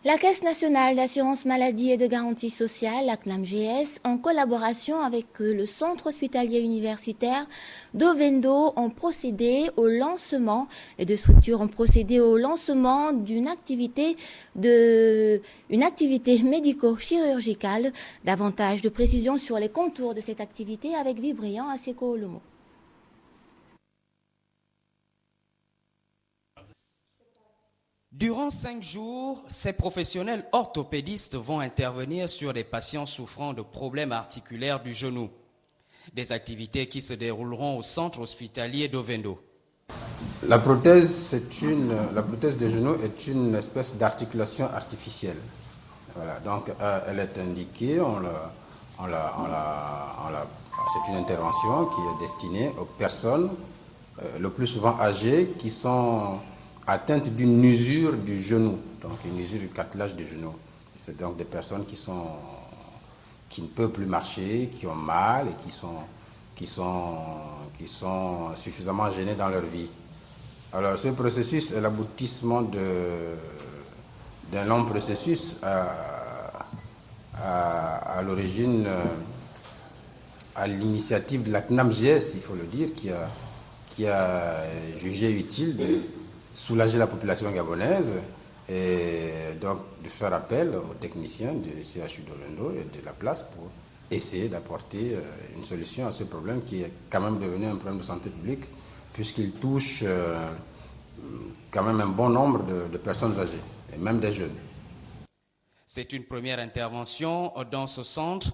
La Caisse nationale d'assurance maladie et de garantie sociale, la CNAMGS, en collaboration avec le Centre hospitalier universitaire d'Ovendo, ont procédé au lancement, les deux structures ont procédé au lancement d'une activité médico-chirurgicale. Davantage de précisions sur les contours de cette activité avec Vibrian Aseko Olomo. Durant 5 jours, ces professionnels orthopédistes vont intervenir sur des patients souffrant de problèmes articulaires du genou. Des activités qui se dérouleront au centre hospitalier d'Ovendo. La prothèse de genou est une espèce d'articulation artificielle. Voilà, donc elle est indiquée, c'est une intervention qui est destinée aux personnes le plus souvent âgées qui sont atteintes d'une usure du genou, donc une usure du cartilage du genou. C'est donc des personnes qui ne peuvent plus marcher, qui ont mal et qui sont suffisamment gênées dans leur vie. Alors ce processus est l'aboutissement d'un long processus à l'origine, à l'initiative de la CNAMGS, il faut le dire, qui a jugé utile de soulager la population gabonaise et donc de faire appel aux techniciens du CHU d'Ovendo et de la place pour essayer d'apporter une solution à ce problème qui est quand même devenu un problème de santé publique puisqu'il touche quand même un bon nombre de personnes âgées et même des jeunes. C'est une première intervention dans ce centre,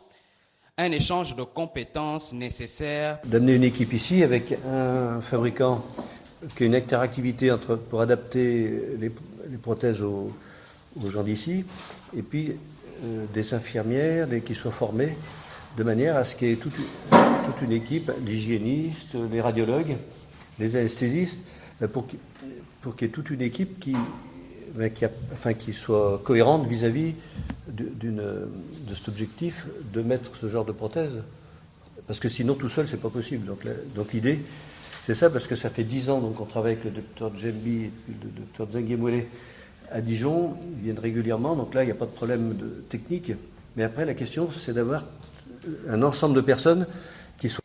un échange de compétences nécessaires. D'amener une équipe ici avec un fabricant qui a une interactivité pour adapter les prothèses aux gens d'ici, et puis des infirmières qui soient formées de manière à ce qu'il y ait toute une équipe, l'hygiéniste, les radiologues, les anesthésistes, pour qu'il y ait toute une équipe qui soit cohérente vis-à-vis de cet objectif de mettre ce genre de prothèse. Parce que sinon, tout seul, c'est pas possible. Donc l'idée, c'est ça, parce que ça fait 10 ans qu'on travaille avec le docteur Djembi et le docteur Zenguemouele à Dijon. Ils viennent régulièrement, donc là, il n'y a pas de problème technique. Mais après, la question, c'est d'avoir un ensemble de personnes qui soient...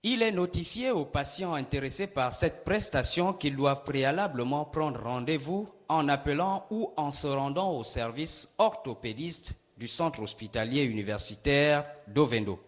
Il est notifié aux patients intéressés par cette prestation qu'ils doivent préalablement prendre rendez-vous en appelant ou en se rendant au service orthopédiste du centre hospitalier universitaire d'Ovendo.